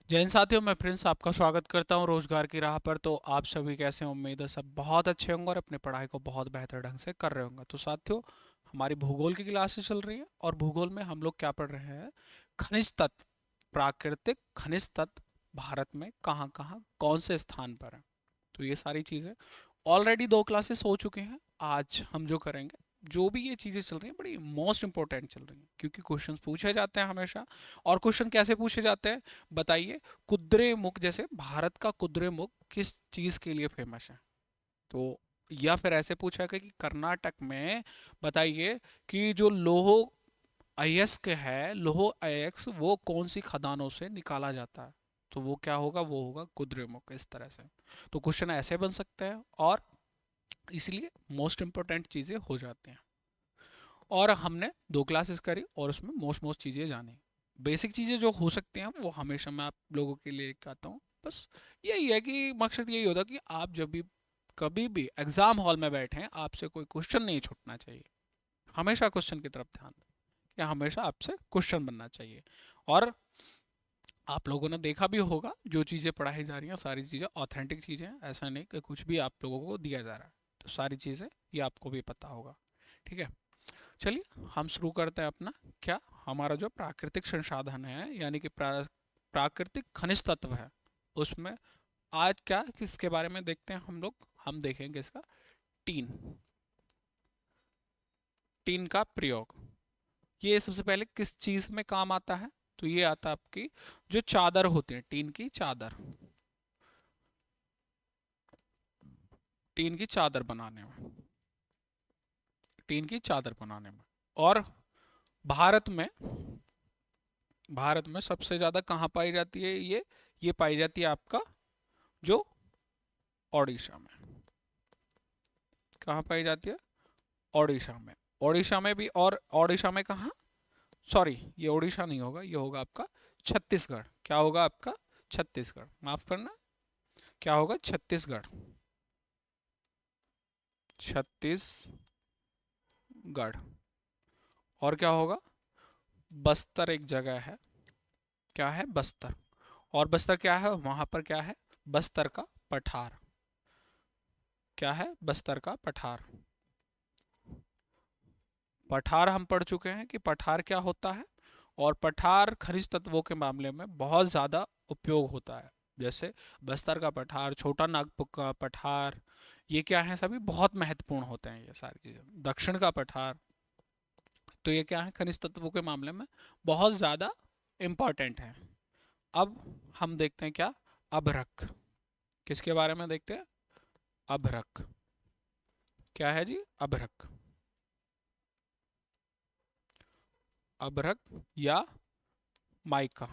जय हिंद साथियों, मैं प्रिंस आपका स्वागत करता हूं रोजगार की राह पर। तो आप सभी कैसे हैं? उम्मीद है सब बहुत अच्छे होंगे और अपनी पढ़ाई को बहुत बेहतर ढंग से कर रहे होंगे। तो साथियों, हमारी भूगोल की क्लासेस चल रही है और भूगोल में हम लोग क्या पढ़ रहे हैं? खनिज तत्व, प्राकृतिक खनिज तत्व भारत में कहाँ कहाँ कौन से स्थान पर है। तो ये सारी चीज़ें ऑलरेडी 2 क्लासेस हो चुके हैं। आज हम जो करेंगे, जो भी ये चीज़ें चल रही हैं बड़ी मोस्ट इंपॉर्टेंट चल रही हैं, क्योंकि क्वेश्चंस पूछे जाते हैं हमेशा। और क्वेश्चन कैसे पूछे जाते हैं बताइए? कुद्रेमुख, जैसे भारत का कुद्रेमुख किस चीज़ के लिए फेमस है? तो या फिर ऐसे पूछा गया कि कर्नाटक में बताइए कि जो लोह अयस्क है, लोह अयस्क वो कौन सी खदानों से निकाला जाता है? तो वो क्या होगा? वो होगा कुद्रेमुख। इस तरह से तो क्वेश्चन ऐसे बन सकते हैं और इसलिए मोस्ट इंपॉर्टेंट चीज़ें हो जाती हैं। और हमने 2 क्लासेस करी और उसमें मोस्ट मोस्ट चीज़ें जानी। बेसिक चीज़ें जो हो सकती हैं वो हमेशा मैं आप लोगों के लिए कहता हूँ। बस यही है कि मकसद यही होता है कि आप जब भी कभी भी एग्ज़ाम हॉल में बैठे हैं, आपसे कोई क्वेश्चन नहीं छूटना चाहिए। हमेशा क्वेश्चन की तरफ ध्यान दें कि हमेशा आपसे क्वेश्चन बनना चाहिए। और आप लोगों ने देखा भी होगा, जो चीज़ें पढ़ाई जा रही हैं सारी चीज़ें ऑथेंटिक चीज़ें हैं। ऐसा नहीं कि कुछ भी आप लोगों को दिया जा रहा है। तो सारी चीज़ें ये आपको भी पता होगा। ठीक है, चलिए हम शुरू करते हैं अपना। क्या हमारा जो प्राकृतिक संसाधन है, यानी कि प्राकृतिक खनिज तत्व है, उसमें आज क्या किसके बारे में देखते हैं हम लोग? हम देखेंगे इसका टीन। टीन का प्रयोग ये सबसे पहले किस चीज में काम आता है? तो ये आता है आपकी जो चादर होती है, टीन की चादर। टीन की चादर बनाने में, टीन की चादर बनाने में। और भारत में, भारत में सबसे ज्यादा कहाँ पाई जाती है ये पाई जाती है आपका जो ओडिशा में। कहाँ पाई जाती है? ओडिशा में। ओडिशा में भी, और ओडिशा में कहाँ? सॉरी, ये ओडिशा नहीं होगा, ये होगा आपका छत्तीसगढ़। क्या होगा आपका? छत्तीसगढ़, माफ करना। क्या होगा? छत्तीसगढ़। छत्तीसगढ़। और क्या होगा? बस्तर एक जगह है। क्या है? बस्तर। और बस्तर क्या है वहां पर? क्या है? बस्तर का पठार। क्या है? बस्तर का पठार। पठार हम पढ़ चुके हैं कि पठार क्या होता है। और पठार खनिज तत्वों के मामले में बहुत ज़्यादा उपयोग होता है। जैसे बस्तर का पठार, छोटा नागपुर का पठार, ये क्या है? सभी बहुत महत्वपूर्ण होते हैं ये सारी चीज़ें। दक्षिण का पठार, तो ये क्या है? खनिज तत्वों के मामले में बहुत ज़्यादा इम्पॉर्टेंट है। अब हम देखते हैं क्या? अभ्रक। किसके बारे में देखते हैं? अभ्रक। क्या है जी? अभ्रक। अभ्रक या माइका।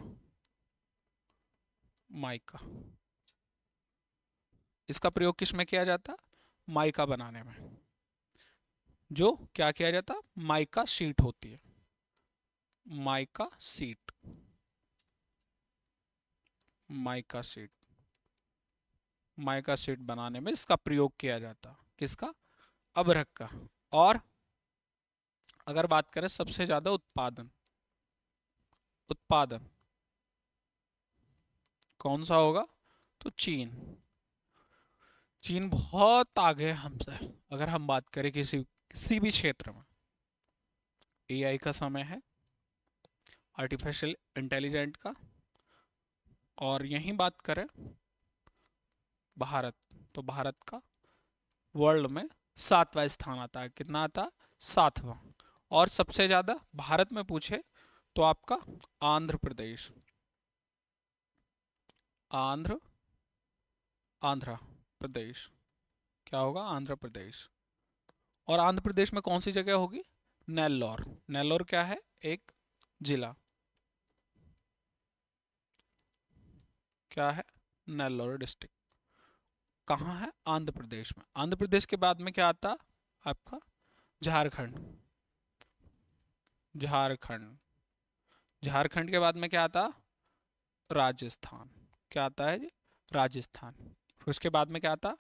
माइका, इसका प्रयोग किस में किया जाता? माइका बनाने में। जो क्या किया जाता? माइका शीट होती है। Mica sheet. Mica sheet. Mica sheet बनाने में इसका प्रयोग किया जाता। किसका? अभ्रक का। और अगर बात करें सबसे ज्यादा उत्पादन, उत्पादन कौन सा होगा? तो चीन। चीन बहुत आगे है हमसे। अगर हम बात करें किसी किसी भी क्षेत्र में, एआई का समय है, आर्टिफिशियल इंटेलिजेंट का। और यहीं बात करें भारत, तो भारत का वर्ल्ड में 7वां स्थान आता है। कितना आता? 7वां। और सबसे ज्यादा भारत में पूछे तो आपका आंध्र प्रदेश। आंध्र, आंध्र प्रदेश। क्या होगा? आंध्र प्रदेश। और आंध्र प्रदेश में कौन सी जगह होगी? नेल्लौर। नेल्लौर क्या है? एक जिला। क्या है? नेल्लौर डिस्ट्रिक्ट। कहाँ है? आंध्र प्रदेश में। आंध्र प्रदेश के बाद में क्या आता? आपका झारखंड। झारखंड। झारखंड के बाद में क्या आता? राजस्थान। क्या आता है जी? राजस्थान। फिर उसके बाद में क्या आता?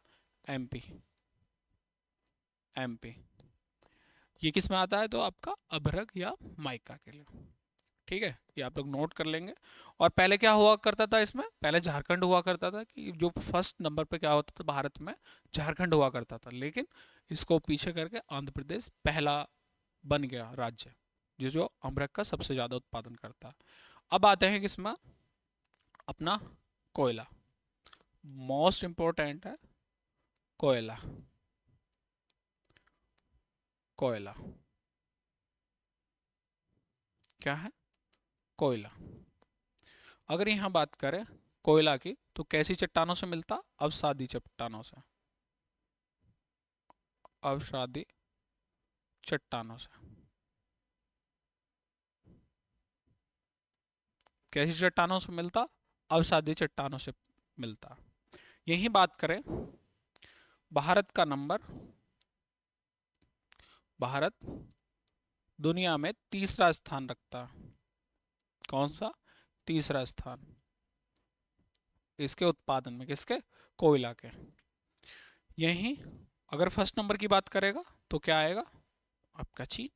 एमपी। एमपी। ये किस में आता है? तो आपका अभ्रक या माइका के लिए। ठीक है, ये आप लोग नोट कर लेंगे। और पहले क्या हुआ करता था इसमें, पहले झारखंड हुआ करता था, कि जो फर्स्ट नंबर पे क्या होता था भारत में, झारखंड हुआ करता था, लेकिन इसको पीछे करके आंध्र प्रदेश पहला बन गया राज्य, जो अमरख का सबसे ज़्यादा उत्पादन करता है। अब आते हैं किसमें, अपना कोयला, मोस्ट इम्पोर्टेंट है कोयला। कोयला क्या है, कोयला। अगर यहाँ बात करें कोयला की, तो कैसी चट्टानों से मिलता, अवसादी चट्टानों से, अवसादी चट्टानों से। कैसी चट्टानों से मिलता, अवसादी चट्टानों से मिलता। यही बात करें भारत का नंबर, भारत दुनिया में तीसरा स्थान रखता है। कौन सा, तीसरा स्थान, इसके उत्पादन में, किसके, कोयला के। यही अगर फर्स्ट नंबर की बात करेगा तो क्या आएगा, आपका चीन।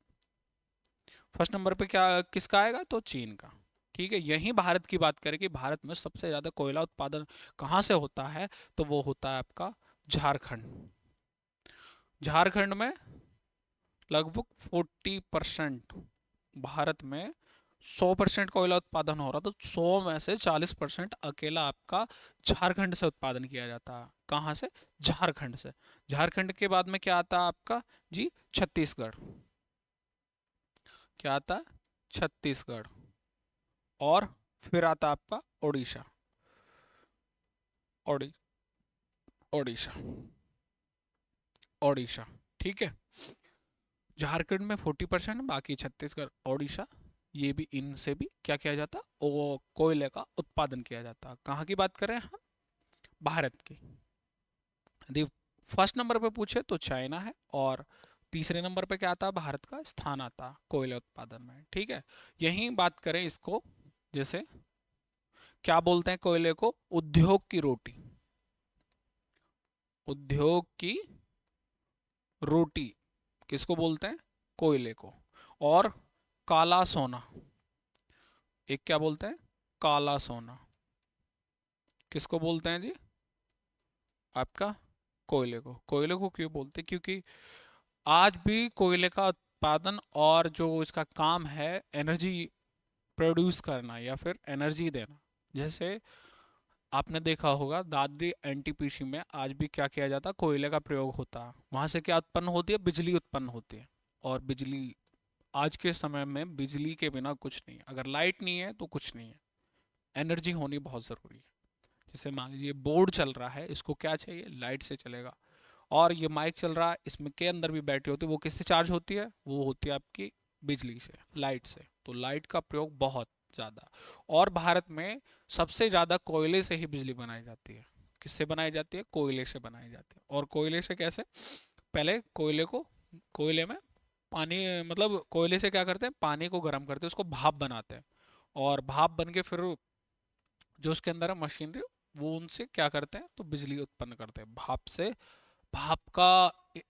फर्स्ट नंबर पे क्या किसका आएगा, तो चीन का। ठीक है, यही भारत की बात करें कि भारत में सबसे ज्यादा कोयला उत्पादन कहाँ से होता है, तो वो होता है आपका झारखंड। झारखंड में लगभग 40%, भारत में 100% कोयला उत्पादन हो रहा, तो 100 में से 40% अकेला आपका झारखंड से उत्पादन किया जाता है। कहाँ से, झारखंड से। झारखंड के बाद में क्या आता है आपका जी, छत्तीसगढ़। क्या आता है, छत्तीसगढ़। और फिर आता आपका ओडिशा, ओडि ओडिशा, ओडिशा। ठीक है, झारखंड में 40%, बाकी छत्तीसगढ़, ओडिशा, ये भी, इनसे भी क्या किया जाता, वो कोयले का उत्पादन किया जाता। कहाँ की बात करें हम, भारत की। यदि फर्स्ट नंबर पे पूछे तो चाइना है, और तीसरे नंबर पे क्या आता है, भारत का स्थान आता कोयले उत्पादन में। ठीक है, यही बात करें इसको, जैसे क्या बोलते हैं कोयले को, उद्योग की रोटी, उद्योग की रोटी किसको बोलते हैं, कोयले को। और काला सोना, एक क्या बोलते हैं, काला सोना, किसको बोलते हैं जी, आपका कोयले को। कोयले को क्यों बोलते हैं, क्योंकि आज भी कोयले का उत्पादन और जो इसका काम है, एनर्जी प्रोड्यूस करना या फिर एनर्जी देना। जैसे आपने देखा होगा दादरी एनटीपीसी में आज भी क्या किया जाता है, कोयले का प्रयोग होता है। वहां से क्या उत्पन्न होती है, बिजली उत्पन्न होती है। और बिजली, आज के समय में बिजली के बिना कुछ नहीं है, अगर लाइट नहीं है तो कुछ नहीं है, एनर्जी होनी बहुत ज़रूरी है। जैसे मान लीजिए बोर्ड चल रहा है, इसको क्या चाहिए, लाइट से चलेगा। और ये माइक चल रहा है, इसमें के अंदर भी बैटरी होती है, वो किससे चार्ज होती है, वो होती है आपकी बिजली से, लाइट से। तो लाइट का प्रयोग बहुत ज़्यादा। और भारत में सबसे ज़्यादा कोयले से ही बिजली बनाई जाती है। किससे बनाई जाती है, कोयले से बनाई जाती है। और कोयले से कैसे, पहले कोयले को, कोयले में पानी, मतलब कोयले से क्या करते हैं, पानी को गर्म करते हैं, उसको भाप बनाते हैं। और भाप बन के फिर जो उसके अंदर है मशीनरी, वो उनसे क्या करते हैं, तो बिजली उत्पन्न करते हैं भाप से। भाप का इ-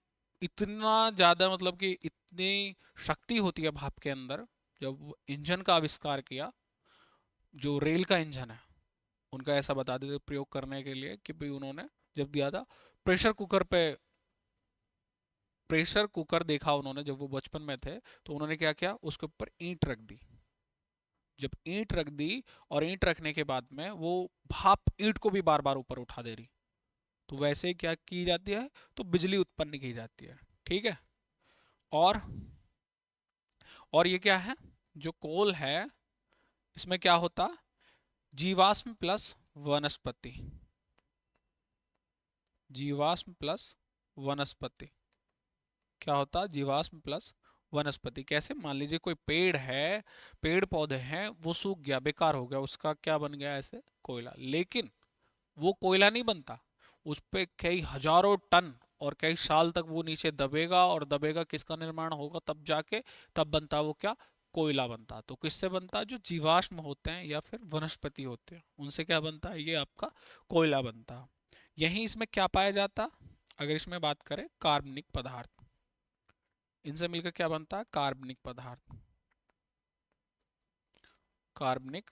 इतना ज़्यादा, मतलब कि इतनी शक्ति होती है भाप के अंदर। जब इंजन का आविष्कार किया, जो रेल का इंजन है, उनका ऐसा बता देते प्रयोग करने के लिए कि भाई उन्होंने जब दिया था प्रेशर कुकर पे, प्रेशर कुकर देखा उन्होंने जब वो बचपन में थे, तो उन्होंने क्या किया, उसके ऊपर ईंट रख दी। जब ईंट रख दी, और ईंट रखने के बाद में वो भाप ईंट को भी बार बार ऊपर उठा दे रही, तो वैसे ही क्या की जाती है, तो बिजली उत्पन्न की जाती है। ठीक है, और ये क्या है, जो कोल है, इसमें क्या होता, जीवाश्म प्लस वनस्पति, जीवाश्म प्लस वनस्पति। क्या होता, जीवाश्म प्लस वनस्पति। कैसे, मान लीजिए कोई पेड़ है, पेड़ पौधे हैं, वो सूख गया, बेकार हो गया, उसका क्या बन गया, ऐसे कोयला। लेकिन वो कोयला नहीं बनता, उस पे कई हजारों टन और कई साल तक वो नीचे दबेगा, और दबेगा, किसका निर्माण होगा, तब जाके तब बनता वो क्या, कोयला बनता। तो किससे बनता, जो जीवाश्म होते हैं या फिर वनस्पति होते हैं, उनसे क्या बनता है, ये आपका कोयला बनता। यही इसमें क्या पाया जाता, अगर इसमें बात करें कार्बनिक पदार्थ, इनसे मिलकर क्या बनता है, कार्बनिक पदार्थ। कार्बनिक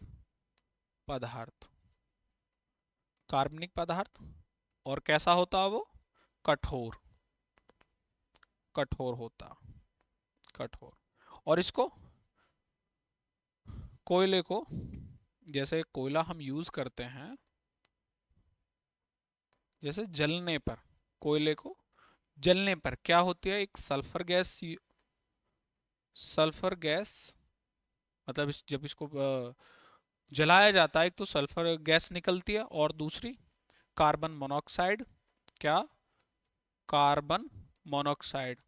पदार्थ, कार्बनिक पदार्थ। और कैसा होता है वो? कठोर, कठोर होता, कठोर। और इसको, कोयले को, जैसे कोयला हम यूज करते हैं, जैसे जलने पर, कोयले को जलने पर क्या होती है, एक सल्फर गैस, सल्फर गैस, मतलब जब इसको जलाया जाता है, एक तो सल्फर गैस निकलती है और दूसरी कार्बन मोनोऑक्साइड। क्या? Carbon monoxide.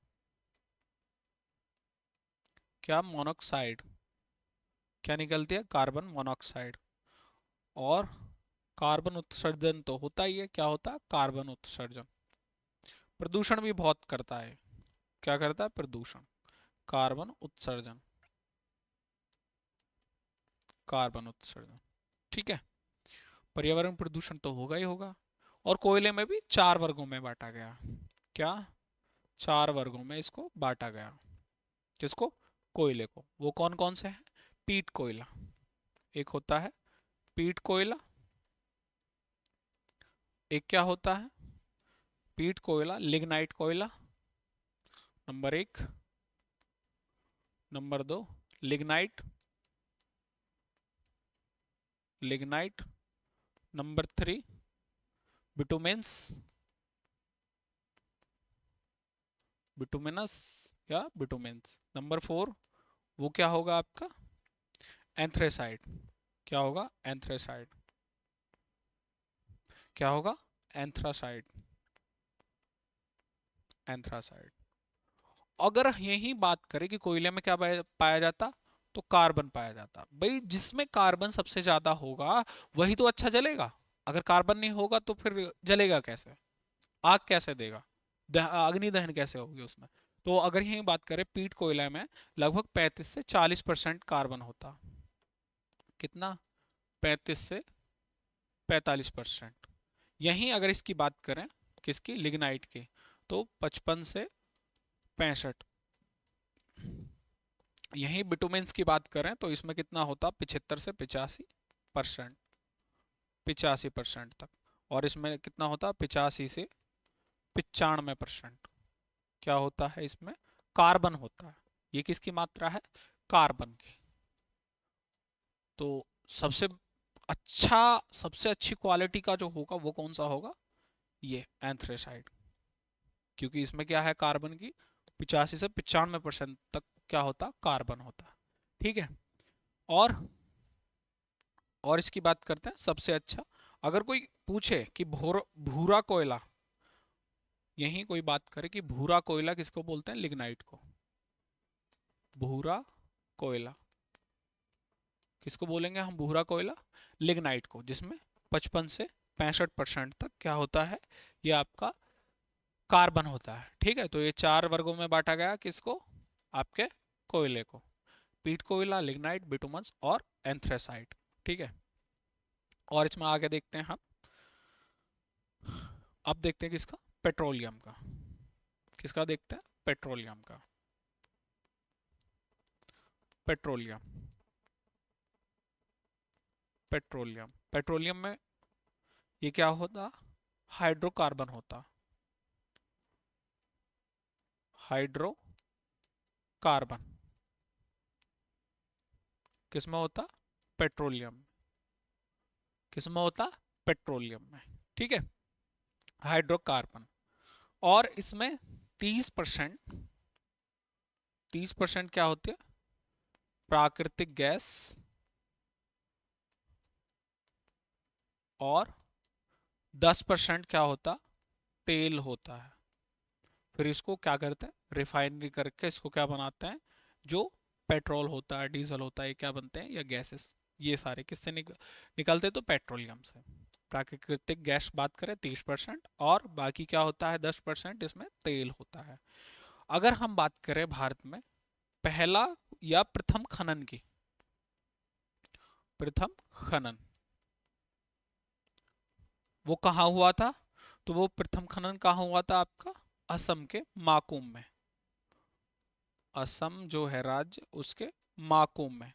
क्या? मोनोऑक्साइड। क्या निकलती है? Carbon monoxide. और कार्बन उत्सर्जन तो होता ही है। क्या होता है? कार्बन उत्सर्जन। प्रदूषण भी बहुत करता है। क्या करता है? प्रदूषण, कार्बन उत्सर्जन, कार्बन उत्सर्जन। ठीक है, पर्यावरण प्रदूषण तो होगा ही होगा। और कोयले में भी चार वर्गों में बांटा गया। क्या? चार वर्गों में इसको बांटा गया। किसको? कोयले को। वो कौन कौन से हैं? पीट कोयला एक होता है, पीट कोयला। एक क्या होता है? पीट कोयला, लिग्नाइट कोयला, नंबर एक। नंबर दो, lignite, lignite. Number three, bitumens, bituminous या बिटुमेंस। नंबर फोर, वो क्या होगा आपका? एंथ्रेसाइड। क्या होगा? एंथ्रेसाइड। क्या होगा? एंथ्रासाइड, एंथ्रासाइड। अगर यही बात करें कि कोयले में क्या पाया जाता, तो कार्बन पाया जाता। भाई जिसमें कार्बन सबसे ज्यादा होगा वही तो अच्छा जलेगा। अगर कार्बन नहीं होगा तो फिर जलेगा कैसे? आग कैसे देगा? अग्नि दहन कैसे होगी उसमें? तो अगर यही बात करें, पीट कोयला में लगभग 35 से 40% कार्बन होता। कितना? 35 से 45%। यहीं अगर इसकी बात करें, किसकी? लिग्नाइट की, तो 55 से 65। यहीं बिटुमेंस की बात करें तो इसमें कितना होता? 75 से 85%, 85% तक। और इसमें कितना होता? 85 से 95%। क्या होता है इसमें? कार्बन होता है। ये किसकी मात्रा है? कार्बन की। तो सबसे अच्छा, सबसे अच्छी क्वालिटी का जो होगा वो कौन सा होगा? ये एंथ्रेसाइड। क्योंकि इसमें क्या है? कार्बन की 85 से 95% तक क्या होता? कार्बन होता। ठीक है। और और इसकी बात करते हैं सबसे अच्छा। अगर कोई पूछे कि भूरा कोयला, यही कोई बात करे कि भूरा कोयला किसको बोलते हैं? लिग्नाइट को। भूरा कोयला किसको बोलेंगे हम? भूरा कोयला, लिग्नाइट को, जिसमें 55 से 65% तक क्या होता है? ये आपका कार्बन होता है। ठीक है, तो ये चार वर्गों में बांटा गया। किसको? आपके कोयले को। पीट कोयला, लिग्नाइट, बिटुमन्स और एंथ्रेसाइट। ठीक है। और इसमें आगे देखते हैं हम। अब देखते हैं किसका? पेट्रोलियम का। किसका देखते हैं? पेट्रोलियम का। पेट्रोलियम, पेट्रोलियम, पेट्रोलियम में ये क्या होता? हाइड्रोकार्बन होता। हाइड्रोकार्बन किसमें होता? पेट्रोलियम। किसमें होता? पेट्रोलियम में। ठीक है, हाइड्रोकार्बन। और इसमें 30%, 30% क्या होती है? प्राकृतिक गैस। और 10% क्या होता? तेल होता है। फिर इसको क्या करते हैं? रिफाइनरी करके इसको क्या बनाते हैं? जो पेट्रोल होता है, डीजल होता है, ये क्या बनते हैं? या गैसेस। ये सारे किससे निकलते? तो पेट्रोलियम से। प्राकृतिक गैस बात करें 30%, और बाकी क्या होता है? 10% इसमें तेल होता है। अगर हम बात करें भारत में पहला या प्रथम खनन की, प्रथम खनन वो कहाँ हुआ था? तो वो प्रथम खनन कहाँ हुआ था आपका? असम के माकुम में। असम जो है राज्य, उसके माकुम में।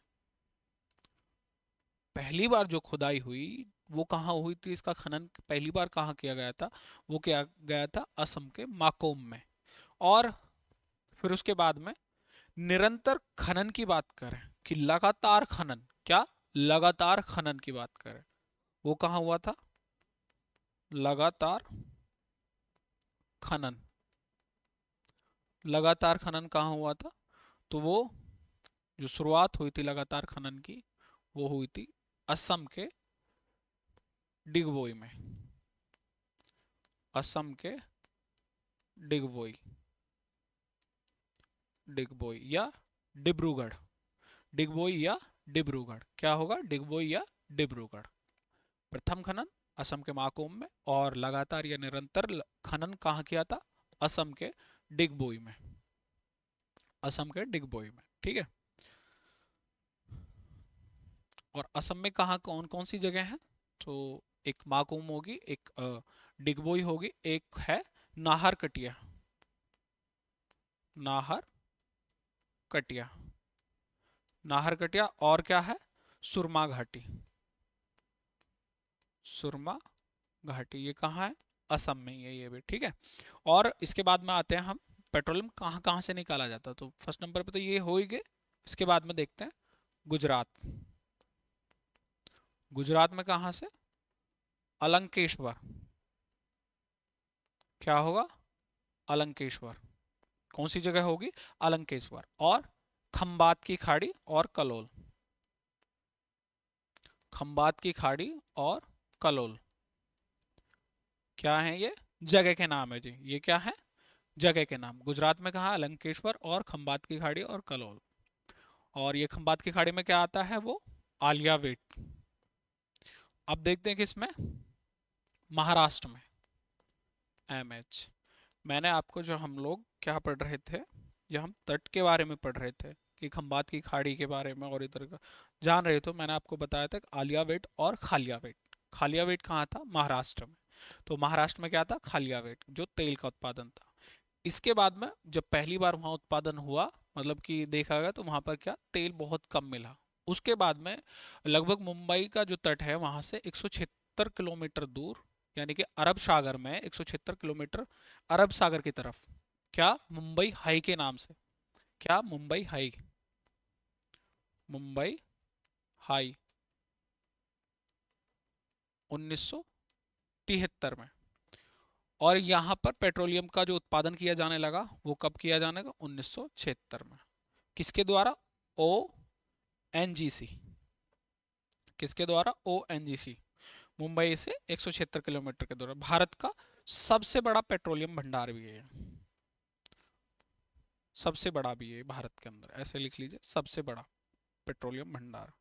पहली बार जो खुदाई हुई वो कहाँ हुई थी, इसका खनन पहली बार कहाँ किया गया था, वो किया गया था असम के माकोम में। और फिर उसके बाद में निरंतर खनन की बात करें कि लगातार खनन, क्या लगातार खनन की बात करें, वो कहाँ हुआ था, लगातार खनन। लगातार खनन कहाँ हुआ था, तो वो जो शुरुआत हुई थी लगातार खनन की वो हुई थी असम के डिगबोई में। असम के डिगबोई, डिगबोई या डिब्रूगढ़, डिगबोई या डिब्रूगढ़, क्या होगा, डिगबोई या डिब्रूगढ़। प्रथम खनन असम के माकोम में, और लगातार या निरंतर खनन कहाँ किया था, असम के डिगबोई में, असम के डिगबोई में, ठीक है। और असम में कहाँ कौन कौन सी जगह है, तो एक माकुम होगी, एक डिगबोई होगी, एक है नाहर कटिया, नाहर कटिया, नाहर कटिया, और क्या है, सुरमा घाटी, सुरमा घाटी, ये कहाँ है, असम में ही है ये भी, ठीक है। और इसके बाद में आते हैं हम, पेट्रोलियम कहाँ कहाँ से निकाला जाता है, तो फर्स्ट नंबर पे तो ये हो ही गए। इसके बाद में देखते हैं गुजरात, गुजरात में कहाँ से, अलंकेश्वर, क्या होगा, अलंकेश्वर, कौन सी जगह होगी, अलंकेश्वर। और खंबात की खाड़ी और कलोल, खंबात की खाड़ी और कलोल, क्या है ये, जगह के नाम है जी, ये क्या है, जगह के नाम। गुजरात में कहा, अलंकेश्वर और खंबात की खाड़ी और कलोल। और ये खंबात की खाड़ी में क्या आता है, वो आलिया वेट। अब देखते हैं किसमें, महाराष्ट्र में, एमएच। मैंने आपको जो हम लोग क्या पढ़ रहे थे, जो हम तट के बारे में पढ़ रहे थे कि खंबात की खाड़ी के बारे में और इधर का जान रहे, तो मैंने आपको बताया था आलिया वेट और खालिया वेट। खालिया वेट कहाँ था, महाराष्ट्र में। तो महाराष्ट्र में क्या था, खालिया वेट, जो तेल का उत्पादन था। इसके बाद में जब पहली बार वहाँ उत्पादन हुआ, मतलब कि देखा गया, तो वहाँ पर क्या, तेल बहुत कम मिला। उसके बाद में लगभग मुंबई का जो तट है वहाँ से 176 किलोमीटर दूर, यानी कि अरब सागर में 176 किलोमीटर अरब सागर की तरफ, क्या, मुंबई हाई के नाम से, क्या, मुंबई हाई, मुंबई हाई 1973 में। और यहाँ पर पेट्रोलियम का जो उत्पादन किया जाने लगा वो कब किया जाने लगा, 1976 में। किसके द्वारा, ओ एन जी सी, किसके द्वारा, ओ एन जी सी, मुंबई से 176 किलोमीटर के द्वारा। भारत का सबसे बड़ा पेट्रोलियम भंडार भी है, सबसे बड़ा भी है भारत के अंदर, ऐसे लिख लीजिए, सबसे बड़ा पेट्रोलियम भंडार,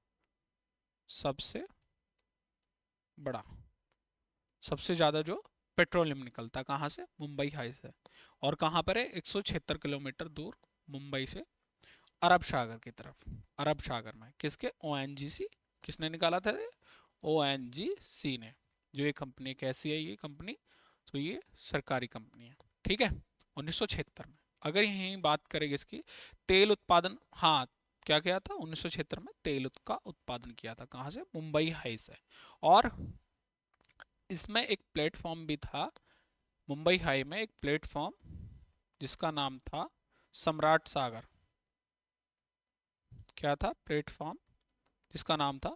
सबसे बड़ा, सबसे ज्यादा जो पेट्रोलियम निकलता है कहाँ से, मुंबई हाई से। और कहाँ पर है, 176 किलोमीटर दूर मुंबई से, अरब सागर की तरफ, अरब सागर में, किसके, ओएनजीसी, किसने निकाला था, ओएनजीसी ने। जो ये कंपनी कैसी है, ये कंपनी, तो ये सरकारी कंपनी है, ठीक है, 1976 में। अगर यही बात करेंगे इसकी, तेल उत्पादन, हाँ, क्या किया था 1976 में, तेल का उत्पादन किया था कहाँ से, मुंबई हाई से। और इसमें एक प्लेटफॉर्म भी था, मुंबई हाई में एक प्लेटफॉर्म जिसका नाम था सम्राट सागर, क्या था, प्लेटफॉर्म जिसका नाम था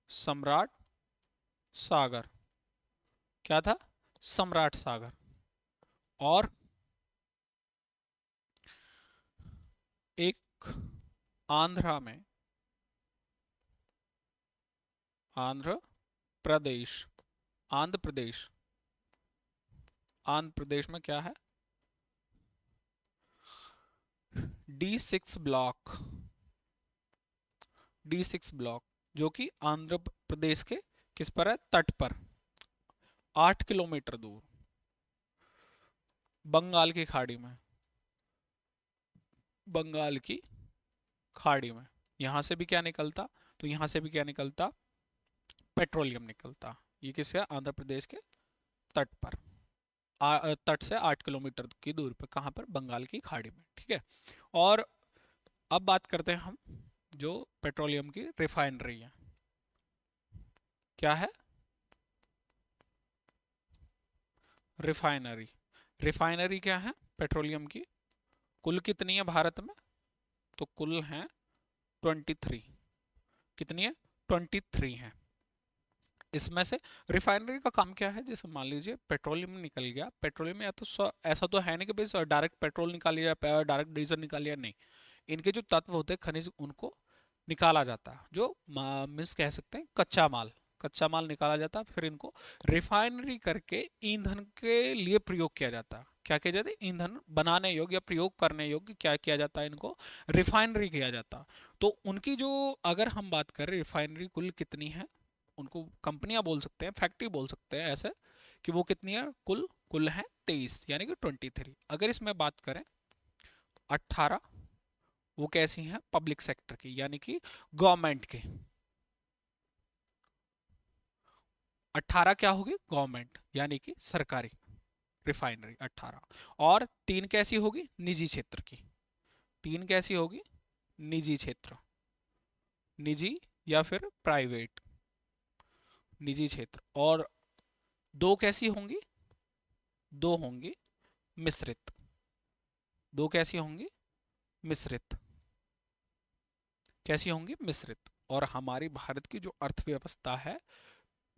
सम्राट सागर, क्या था, सम्राट सागर। और एक आंध्रा में, आंध्र प्रदेश, आंध्र प्रदेश, आंध्र प्रदेश में क्या है, D6 ब्लॉक, D6 ब्लॉक, जो कि आंध्र प्रदेश के किस पर है, तट पर, 8 किलोमीटर दूर, बंगाल की खाड़ी में, बंगाल की खाड़ी में। यहां से भी क्या निकलता, तो यहां से भी क्या निकलता, पेट्रोलियम निकलता। ये किस है, आंध्र प्रदेश के तट पर, तट से 8 किलोमीटर की दूरी पर, कहां पर, बंगाल की खाड़ी में, ठीक है। और अब बात करते हैं हम जो पेट्रोलियम की रिफाइनरी है। क्या है? रिफाइनरी। रिफाइनरी क्या है पेट्रोलियम की? कुल कितनी है भारत में? तो कुल है 23। कितनी है? 23 है। इसमें से रिफाइनरी का काम क्या है? जैसे मान लीजिए पेट्रोलियम निकल गया, पेट्रोलियम या तो ऐसा तो है नहीं कि भाई डायरेक्ट पेट्रोल निकाल लिया, डायरेक्ट डीजल निकाल लिया, नहीं। इनके जो तत्व होते हैं खनिज, उनको निकाला जाता है, जो मीन्स कह सकते हैं कच्चा माल। कच्चा माल निकाला जाता है, फिर इनको रिफाइनरी करके ईंधन के लिए प्रयोग किया जाता है। क्या किया जाता है? ईंधन बनाने योग्य या प्रयोग करने योग्य क्या किया जाता है? इनको रिफाइनरी किया जाता है। तो उनकी जो, अगर हम बात करें रिफाइनरी कुल कितनी है, उनको कंपनियां बोल सकते हैं, फैक्ट्री बोल सकते हैं ऐसे, कि वो कितनी है कुल? कुल है 23, यानी कि 23। अगर इसमें बात करें 18, वो कैसी हैं? पब्लिक सेक्टर की, यानी कि गवर्नमेंट के। 18 क्या होगी? गवर्नमेंट यानी कि सरकारी रिफाइनरी 18। और 3 कैसी होगी? निजी क्षेत्र की। 3 कैसी होगी? निजी क्षेत्र, निजी या फिर प्राइवेट, निजी क्षेत्र। और 2 कैसी होंगी? 2 होंगी मिश्रित। 2 कैसी होंगी? मिश्रित। कैसी होंगी? मिश्रित। और हमारी भारत की जो अर्थव्यवस्था है,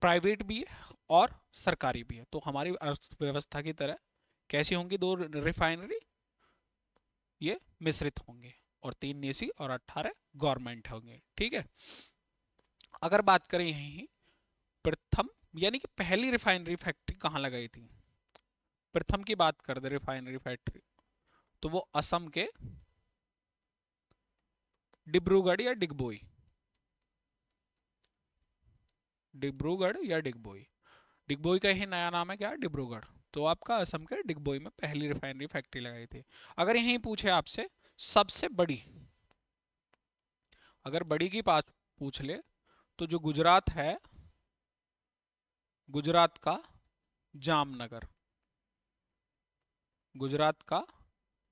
प्राइवेट भी है और सरकारी भी है, तो हमारी अर्थव्यवस्था की तरह कैसी होंगी 2 रिफाइनरी? ये मिश्रित होंगे। और 3 निजी और 18 गवर्नमेंट होंगे। ठीक है। अगर बात करें यहीं प्रथम, यानी कि पहली रिफाइनरी फैक्ट्री कहाँ लगाई थी? प्रथम की बात कर दे रिफाइनरी फैक्ट्री, तो वो असम के डिब्रूगढ़ या डिगबोई, डिब्रूगढ़ या डिगबोई। डिगबोई का ही नया नाम है क्या? डिब्रूगढ़। तो आपका असम के डिगबोई में पहली रिफाइनरी फैक्ट्री लगाई थी। अगर यहीं पूछे आपसे सबसे बड़ी, अगर बड़ी की बात पूछ ले, तो जो गुजरात है, गुजरात का जामनगर, गुजरात का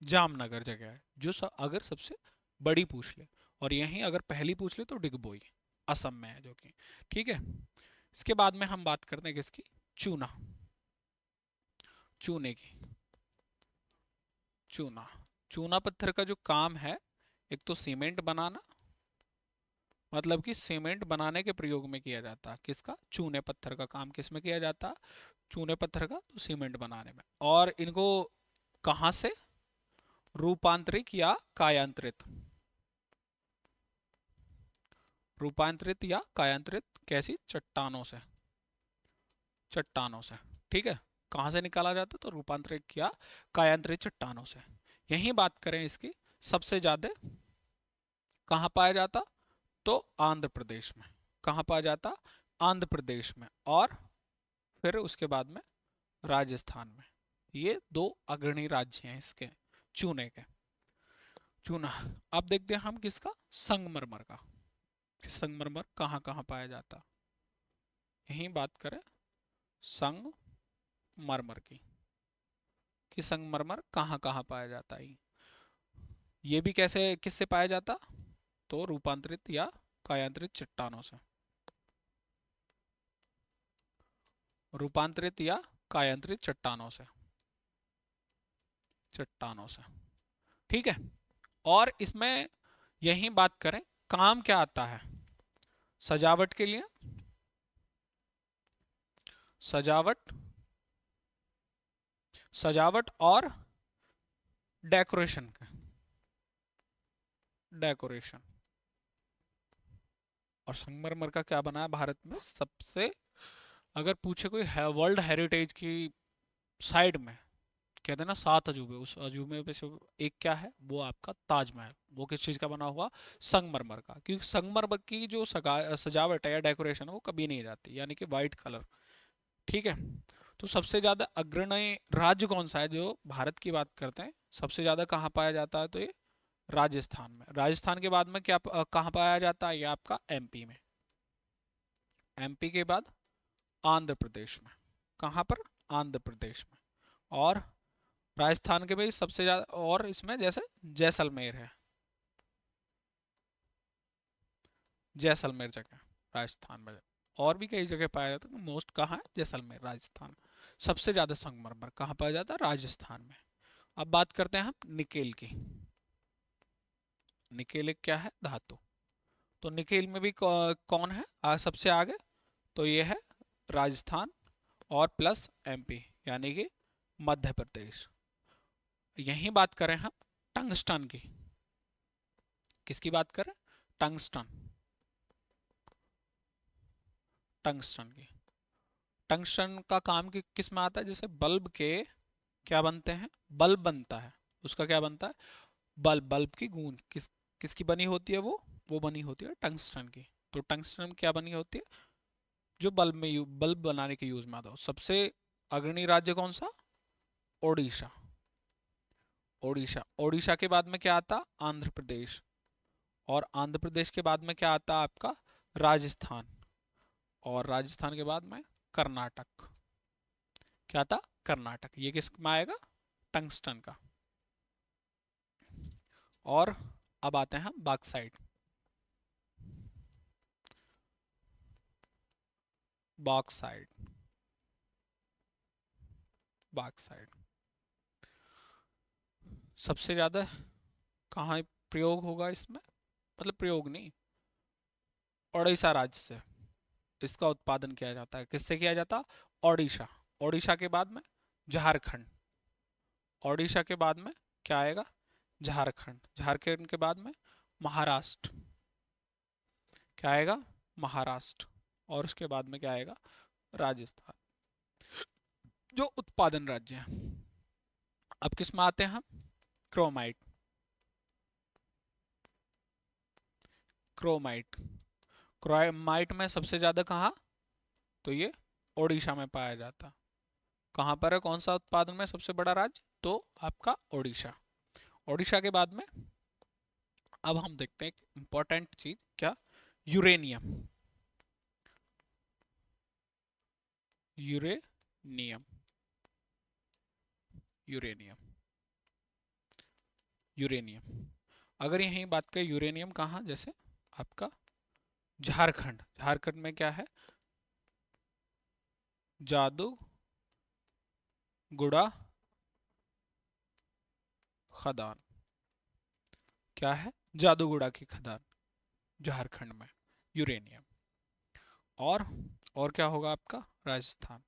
जामनगर जगह है जो अगर सबसे बड़ी पूछ ले। और यहीं अगर पहली पूछ ले तो डिगबोई असम में है, जो कि ठीक है। इसके बाद में हम बात करते हैं किसकी? चूना। चूने की। चूना। चूना पत्थर का जो काम है, एक तो सीमेंट बनाना, मतलब कि सीमेंट बनाने के प्रयोग में किया जाता है। किसका? चूने पत्थर का काम किस में किया जाता है? चूने पत्थर का, तो सीमेंट बनाने में। और इनको कहाँ से रूपांतरित या कायांतरित, रूपांतरित या कायांतरित कैसी? चट्टानों से, चट्टानों से। ठीक है। कहाँ से निकाला जाता है? तो रूपांतरित किया कायांतरित चट्टानों से। यही बात करें इसकी, सबसे ज्यादा कहाँ पाया जाता? तो आंध्र प्रदेश में। कहाँ पाया जाता? आंध्र प्रदेश में। और फिर उसके बाद में राजस्थान में। ये 2 अग्रणी राज्य हैं इसके चूने के। चूना। अब देखते हैं हम किसका? संगमरमर का। संगमरमर कहाँ कहाँ पाया जाता? यही बात करें संगमरमर की, कि संगमरमर कहाँ कहाँ पाया जाता है। ये भी कैसे, किससे पाया जाता? तो रूपांतरित या कायांतरित चट्टानों से। रूपांतरित या कायांतरित चट्टानों से, चट्टानों से। ठीक है। और इसमें यही बात करें, काम क्या आता है? सजावट के लिए, सजावट, सजावट और डेकोरेशन का, डेकोरेशन। और संगमरमर का क्या बना है भारत में सबसे, अगर पूछे कोई है वर्ल्ड हेरिटेज की साइड में, कहते हैं ना 7 अजूबे, उस अजूबे में से एक क्या है? वो आपका ताजमहल। वो किस चीज़ का बना हुआ? संगमरमर का। क्योंकि संगमरमर की जो सजावट है या डेकोरेशन है, वो कभी नहीं जाती, यानी कि वाइट कलर। ठीक है। तो सबसे ज़्यादा अग्रणी राज्य कौन सा है जो भारत की बात करते हैं? सबसे ज़्यादा कहाँ पाया जाता है? तो ये राजस्थान में। राजस्थान के बाद में क्या कहाँ पाया जाता है? ये आपका एमपी में। एमपी के बाद आंध्र प्रदेश में। कहाँ पर? आंध्र प्रदेश में। और राजस्थान के भी सबसे ज्यादा, और इसमें जैसे जैसलमेर है, जैसलमेर जगह राजस्थान में। और भी कई जगह पाया जाता है, मोस्ट कहाँ है? जैसलमेर राजस्थान। सबसे ज्यादा संगमरमर कहाँ पाया जाता है? राजस्थान में। अब बात करते हैं हम निकेल की। निकेल एक क्या है? धातु। तो निकेल में भी कौन है सबसे आगे? तो ये है राजस्थान और प्लस एमपी, यानी कि मध्य प्रदेश। यहीं बात करें हम टंगस्टन की। किसकी बात करें? टंगस्टन। टंगस्टन की। टंगस्टन का काम किस में आता है? जैसे बल्ब के क्या बनते हैं? बल्ब बनता है, उसका क्या बनता है? बल्ब। बल्ब की गूंज किसकी बनी होती है? वो बनी होती है टंगस्टन की। तो टंगस्टन क्या बनी होती है? जो बल्ब बनाने के यूज में आता है। सबसे अग्रणी राज्य कौन सा? ओडिशा। ओडिशा। ओडिशा के बाद में क्या आता? आंध्र प्रदेश। और आंध्र प्रदेश के बाद में क्या आता? आपका राजस्थान। और राजस्थान के बाद में कर्नाटक। क्या था? कर्नाटक। ये किस में आएगा? टंगस्टन का। और अब आते हैं हम बॉक्साइट। बॉक्साइट। बॉक्साइट सबसे ज्यादा कहाँ प्रयोग होगा इसमें? मतलब प्रयोग नहीं, ओडिशा राज्य से इसका उत्पादन किया जाता है। किससे किया जाता? ओडिशा। ओडिशा के बाद में झारखंड। ओडिशा के बाद में क्या आएगा? झारखंड। झारखंड के बाद में महाराष्ट्र। क्या आएगा? महाराष्ट्र। और उसके बाद में क्या आएगा? राजस्थान। जो उत्पादन राज्य हैं। अब किस में आते हैं हम? क्रोमाइट। क्रोमाइट। क्रोमाइट में सबसे ज्यादा कहाँ? तो ये ओडिशा में पाया जाता। कहाँ पर है? कौन सा उत्पादन में सबसे बड़ा राज्य? तो आपका ओडिशा। ओडिशा के बाद में अब हम देखते हैं एक इंपॉर्टेंट चीज, क्या? यूरेनियम। यूरेनियम। यूरेनियम। यूरेनियम। अगर यहीं बात करें यूरेनियम कहाँ? जैसे आपका झारखंड। झारखंड में क्या है? जादूगुड़ा खदान। क्या है? जादूगुड़ा की खदान झारखंड में। यूरेनियम। और और क्या होगा आपका? राजस्थान।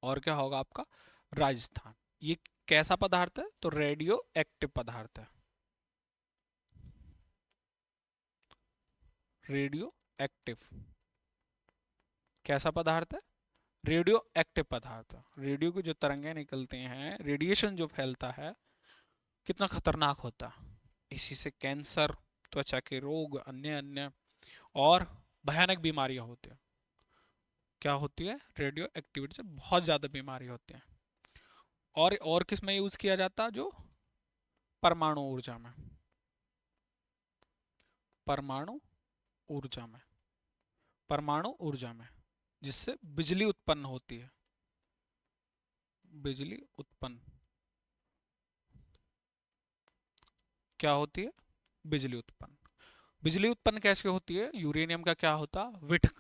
और क्या होगा आपका? राजस्थान। ये कैसा पदार्थ है? तो रेडियो एक्टिव पदार्थ है। रेडियो एक्टिव कैसा पदार्थ है? रेडियो एक्टिव पदार्थ। रेडियो की जो तरंगें निकलती हैं, रेडिएशन जो फैलता है, कितना खतरनाक होता है। इसी से कैंसर, त्वचा के रोग, अन्य अन्य और भयानक बीमारियां होती हैं। क्या होती है? रेडियो एक्टिविटी से बहुत ज्यादा बीमारी होती हैं। और किस में यूज किया जाता है? जो परमाणु ऊर्जा में। परमाणु ऊर्जा में। परमाणु ऊर्जा में जिससे बिजली उत्पन्न होती है। बिजली उत्पन्न क्या होती है? बिजली उत्पन्न। बिजली उत्पन्न कैसे होती है? यूरेनियम का क्या होता?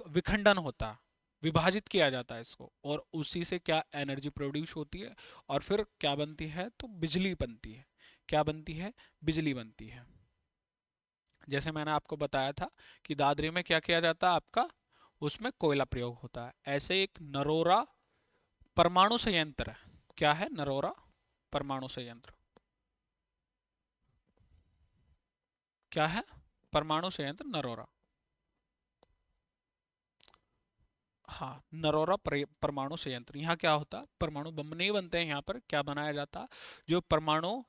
विखंडन होता, विभाजित किया जाता है इसको, और उसी से क्या एनर्जी प्रोड्यूस होती है, और फिर क्या बनती है? तो बिजली बनती है। क्या बनती है? बिजली बनती है। जैसे मैंने आपको बताया था कि दादरी में क्या किया जाता है आपका? उसमें कोयला प्रयोग होता है। ऐसे एक नरोरा परमाणु संयंत्र है। क्या है? नरोरा परमाणु संयंत्र। क्या है? परमाणु संयंत्र नरोरा। हाँ, नरोरा परमाणु संयंत्र। यहाँ क्या होता? परमाणु बम नहीं बनते हैं यहाँ पर। क्या बनाया जाता? जो परमाणु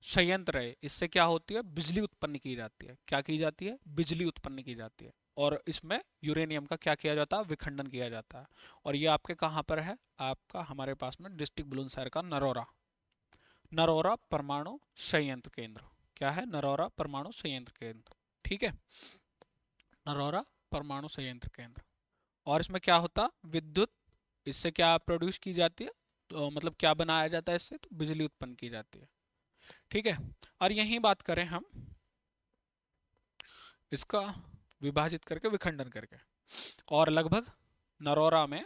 संयंत्र है, इससे क्या होती है? बिजली उत्पन्न की जाती है। क्या की जाती है? बिजली उत्पन्न की जाती है। और इसमें यूरेनियम का क्या किया जाता है? विखंडन किया जाता है। और ये आपके कहाँ पर है? आपका हमारे पास में डिस्ट्रिक्ट बुलंदशहर का नरोरा। नरोरा परमाणु संयंत्र केंद्र। क्या है? नरोरा परमाणु संयंत्र केंद्र। ठीक है, नरोरा परमाणु संयंत्र केंद्र। और इसमें क्या होता? विद्युत, इससे क्या प्रोड्यूस की जाती है? तो मतलब क्या बनाया जाता है इससे? तो बिजली उत्पन्न की जाती है। ठीक है। और यही बात करें हम इसका विभाजित करके विखंडन करके। और लगभग नरोरा में,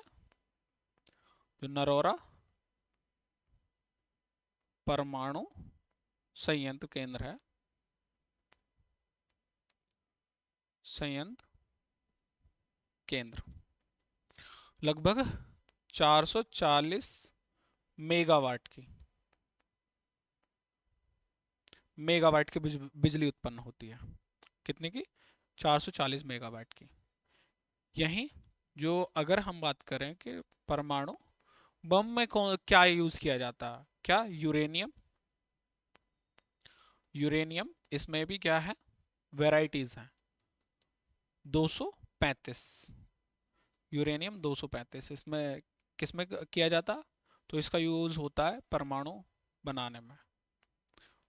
जो नरोरा परमाणु संयंत्र केंद्र है, संयंत्र केंद्र, लगभग 440 मेगावाट की, मेगावाट की बिजली उत्पन्न होती है। कितने की? 440 मेगावाट की। यहीं जो अगर हम बात करें कि परमाणु बम में कौन क्या यूज किया जाता है, क्या? यूरेनियम। यूरेनियम, इसमें भी क्या है, वेराइटीज हैं। 235 यूरेनियम 235 इसमें किसमें किया जाता? तो इसका यूज होता है परमाणु बनाने में।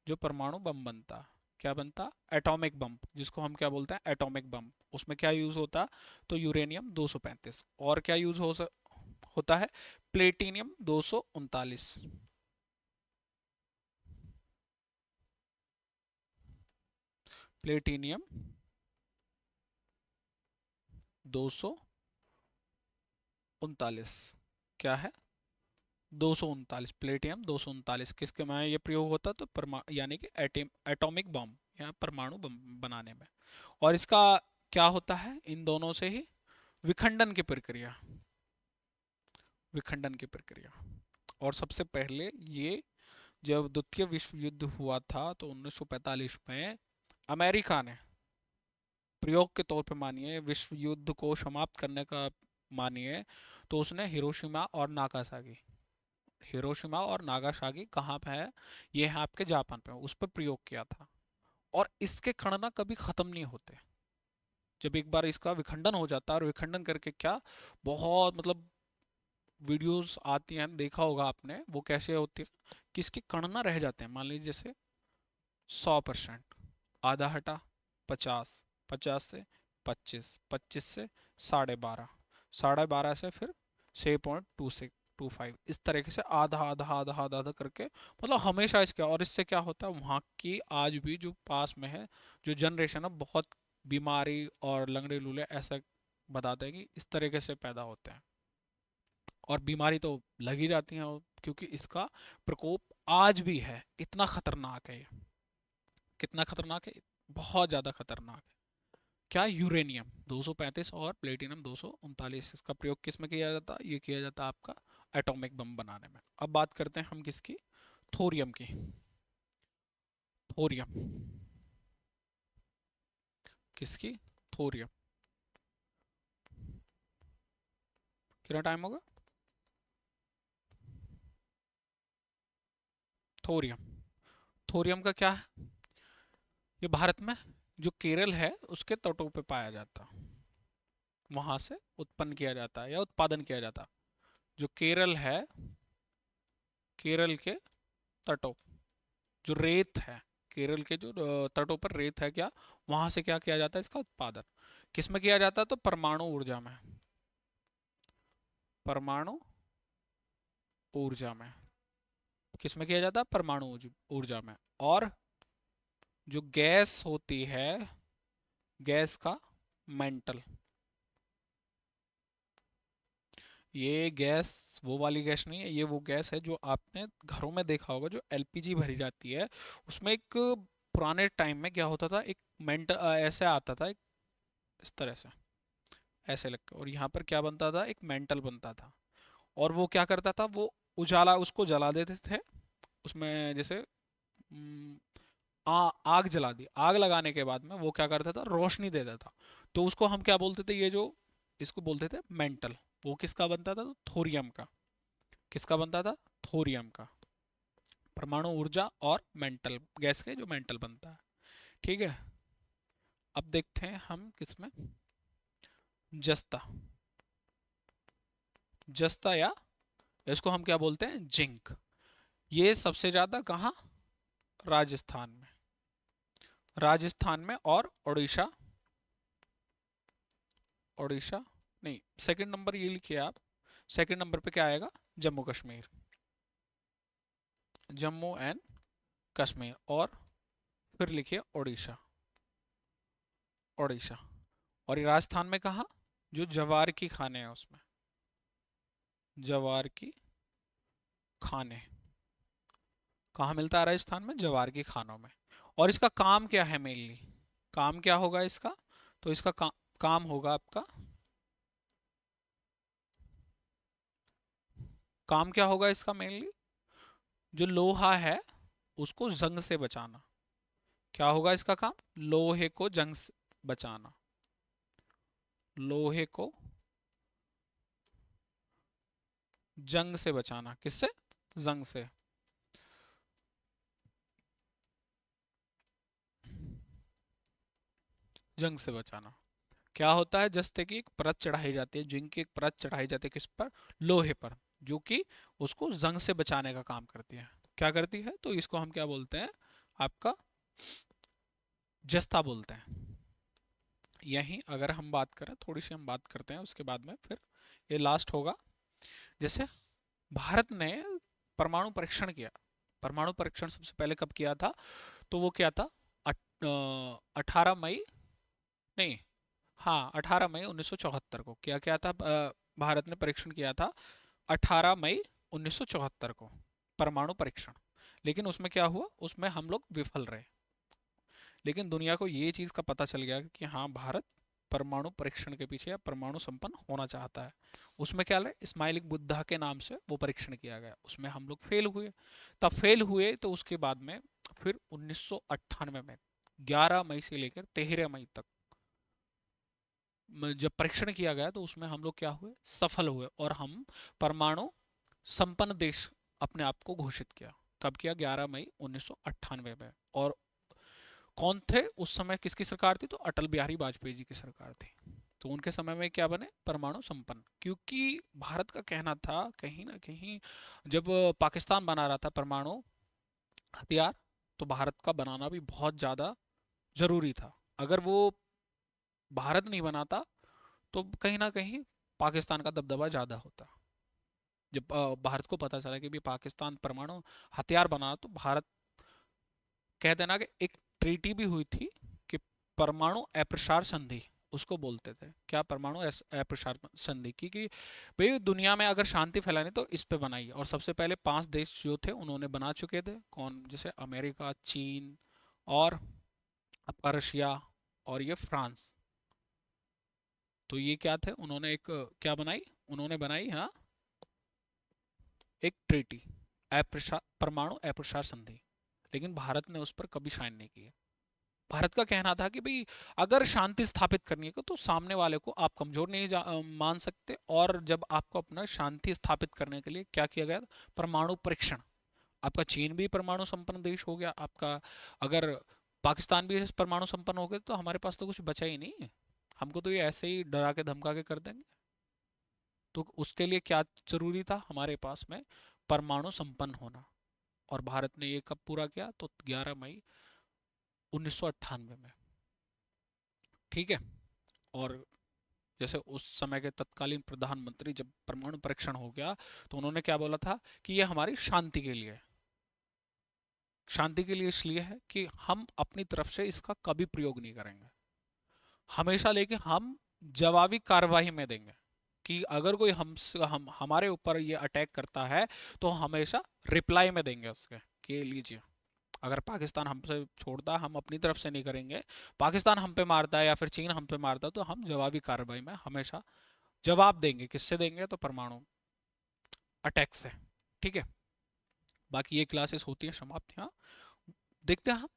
जो परमाणु बम बनता, क्या बनता? एटॉमिक बम, जिसको हम क्या बोलते हैं, एटॉमिक बम। उसमें क्या यूज होता? तो यूरेनियम 235। और क्या यूज होता है? प्लेटिनियम 239। प्लेटिनियम 239 क्या है? 239, प्लेटिनियम 239 किसके में ये प्रयोग होता? तो यानी कि एटॉमिक बम या परमाणु बम बनाने में। और इसका क्या होता है? इन दोनों से ही विखंडन की प्रक्रिया, विखंडन की प्रक्रिया। और सबसे पहले ये जब द्वितीय विश्व युद्ध हुआ था तो 1945 में अमेरिका ने प्रयोग के तौर पे मानिए, विश्व युद्ध को समाप्त करने का मानिए, तो उसने हिरोशिमा और नागासाकी, हिरोशिमा और नागासाकी कहाँ पे है? ये है आपके जापान पे, उस पर प्रयोग किया था। और इसके कण ना कभी खत्म नहीं होते। जब एक बार इसका विखंडन हो जाता है, और विखंडन करके क्या, बहुत मतलब वीडियोस आती हैं, देखा होगा आपने, वो कैसे होती है कि इसके कण ना रह जाते हैं। मान लीजिए जैसे 100%, आधा हटा 50, 50 से 25, 25 से 12.5, 12.5 से फिर 6.2625, इस तरीके से आधा आधा आधा आधा आधा करके, मतलब हमेशा इसके। और इससे क्या होता है, वहाँ की आज भी जो पास में है जो जनरेशन है, बहुत बीमारी और लंगड़े लूले ऐसा बताते हैं कि इस तरीके से पैदा होते हैं। और बीमारी तो लग ही जाती है, क्योंकि इसका प्रकोप आज भी है। इतना खतरनाक है ये। कितना खतरनाक है? बहुत ज़्यादा खतरनाक है। क्या? यूरेनियम 235 और प्लेटिनम 239, इसका प्रयोग किस में किया जाता? ये किया जाता आपका एटॉमिक बम बनाने में। अब बात करते हैं हम किसकी? थोरियम की। थोरियम किसकी? थोरियम। कितना टाइम होगा? थोरियम, थोरियम का क्या है? ये भारत में जो केरल है उसके तटों पे पाया जाता, वहां से उत्पन्न किया जाता है या उत्पादन किया जाता। जो केरल है, केरल के तटों, जो रेत है, केरल के जो तटों पर रेत है, क्या वहां से क्या किया जाता है? इसका उत्पादन किस में किया जाता है? तो परमाणु ऊर्जा में, परमाणु ऊर्जा में। किस में किया जाता है? परमाणु ऊर्जा में। और जो गैस होती है, गैस का मेंटल, ये गैस वो वाली गैस नहीं है, ये वो गैस है जो आपने घरों में देखा होगा, जो एलपीजी भरी जाती है उसमें एक पुराने टाइम में क्या होता था, एक मेंटल ऐसे आता था, एक इस तरह से ऐसे लग के, और यहाँ पर क्या बनता था? एक मेंटल बनता था। और वो क्या करता था, वो उजाला, उसको जला देते थे उसमें, जैसे हम्म, आग जला दी, आग लगाने के बाद में वो क्या करता था? रोशनी देता था। तो उसको हम क्या बोलते थे? ये जो इसको बोलते थे मेंटल। वो किसका बनता था? तो थोरियम का। किसका बनता था? थोरियम का। परमाणु ऊर्जा और मेंटल गैस के जो मेंटल बनता है। ठीक है। अब देखते हैं हम किसमें, जस्ता, जस्ता या इसको हम क्या बोलते हैं? जिंक। ये सबसे ज्यादा कहाँ? राजस्थान में, राजस्थान में और उड़ीसा, उड़ीसा नहीं, सेकंड नंबर ये लिखिए आप। सेकंड नंबर पे क्या आएगा? जम्मू कश्मीर, जम्मू एंड कश्मीर। और फिर लिखिए उड़ीसा। उड़ीसा। और ये राजस्थान में कहाँ? जो जवार की खाने हैं उसमें, जवार की खाने कहाँ मिलता है? राजस्थान में जवार की खानों में। और इसका काम क्या है मेनली? काम क्या होगा इसका? तो इसका काम होगा आपका, काम क्या होगा इसका मेनली? जो लोहा है उसको जंग से बचाना। क्या होगा इसका काम? लोहे को जंग से बचाना। लोहे को जंग से बचाना। किससे? जंग से। जंग से बचाना। क्या होता है? जस्ते की एक परत चढ़ाई जाती है, जिंक की एक परत चढ़ाई जाती है, किस पर? लोहे पर, जो कि उसको जंग से बचाने का काम करती है। क्या करती है? तो इसको हम क्या बोलते हैं? आपका जस्ता बोलते हैं। यहीं अगर हम बात करें, थोड़ी सी हम बात करते हैं, उसके बाद में फिर ये लास्ट होगा। जैसे भारत ने परमाणु परीक्षण किया। परमाणु परीक्षण सबसे पहले कब किया था? तो वो क्या था? 18 मई, नहीं, हाँ 18 मई 1974 को। क्या क्या था? भारत ने परीक्षण किया था 18 मई 1974 को, परमाणु परीक्षण। लेकिन उसमें क्या हुआ? उसमें हम लोग विफल रहे। लेकिन दुनिया को ये चीज़ का पता चल गया कि हाँ, भारत परमाणु परीक्षण के पीछे या परमाणु संपन्न होना चाहता है। उसमें क्या है? इस्माइलिक बुद्धा के नाम से वो परीक्षण किया गया, उसमें हम लोग फेल हुए। तब फेल हुए तो उसके बाद में फिर 1998 में 11 मई से लेकर 13 मई तक जब परीक्षण किया गया तो उसमें हम लोग क्या हुए? सफल हुए, और हम परमाणु संपन्न देश अपने आप को घोषित किया। कब किया? 11 मई 1998 में। और कौन थे उस समय? किसकी सरकार थी? तो अटल बिहारी वाजपेयी जी की सरकार थी। तो उनके समय में क्या बने? परमाणु संपन्न। क्योंकि भारत का कहना था कहीं ना कहीं, जब पाकिस्तान बना रहा था परमाणु हथियार, तो भारत का बनाना भी बहुत ज़्यादा जरूरी था। अगर वो भारत नहीं बनाता तो कहीं ना कहीं पाकिस्तान का दबदबा ज़्यादा होता। जब भारत को पता चला कि भी पाकिस्तान परमाणु हथियार बना, तो भारत, कह देना कि एक ट्रीटी भी हुई थी कि परमाणु अप्रसार संधि उसको बोलते थे। क्या? परमाणु अप्रसार संधि की, कि भाई दुनिया में अगर शांति फैलानी तो इस पे बनाई। और सबसे पहले 5 देश जो थे उन्होंने बना चुके थे। कौन? जैसे अमेरिका, चीन, और आपका रशिया, और ये फ्रांस। तो ये क्या थे? उन्होंने एक क्या बनाई? उन्होंने बनाई, हाँ, एक ट्रीटी, अप्रसार, परमाणु अप्रसार संधि। लेकिन भारत ने उस पर कभी साइन नहीं किया। भारत का कहना था कि भाई अगर शांति स्थापित करनी है तो सामने वाले को आप कमजोर नहीं मान सकते। और जब आपको अपना शांति स्थापित करने के लिए क्या किया गया? परमाणु परीक्षण। आपका चीन भी परमाणु संपन्न देश हो गया आपका, अगर पाकिस्तान भी परमाणु संपन्न हो गया तो हमारे पास तो कुछ बचा ही नहीं है। हमको तो ये ऐसे ही डरा के धमका के कर देंगे। तो उसके लिए क्या जरूरी था हमारे पास में? परमाणु संपन्न होना। और भारत ने ये कब पूरा किया? तो 11 मई 1998 में। ठीक है। और जैसे उस समय के तत्कालीन प्रधानमंत्री, जब परमाणु परीक्षण हो गया तो उन्होंने क्या बोला था? कि ये हमारी शांति के लिए है। शांति के लिए इसलिए है कि हम अपनी तरफ से इसका कभी प्रयोग नहीं करेंगे हमेशा, लेकिन हम जवाबी कार्रवाई में देंगे। कि अगर कोई हम हमारे ऊपर ये अटैक करता है तो हमेशा रिप्लाई में देंगे उसके, कि लीजिए, अगर पाकिस्तान हमसे छोड़ता, हम अपनी तरफ से नहीं करेंगे, पाकिस्तान हम पे मारता है या फिर चीन हम पे मारता है, तो हम जवाबी कार्रवाई में हमेशा जवाब देंगे। किससे देंगे? तो परमाणु अटैक से। ठीक है। बाकी ये क्लासेस होती हैं समाप्त यहाँ। देखते हैं हम।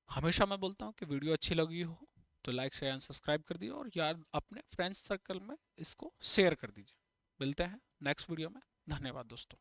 हमेशा मैं बोलता हूँ कि वीडियो अच्छी लगी हो तो लाइक शेयर एंड सब्सक्राइब कर दीजिए, और यार अपने फ्रेंड्स सर्कल में इसको शेयर कर दीजिए। मिलते हैं नेक्स्ट वीडियो में। धन्यवाद दोस्तों।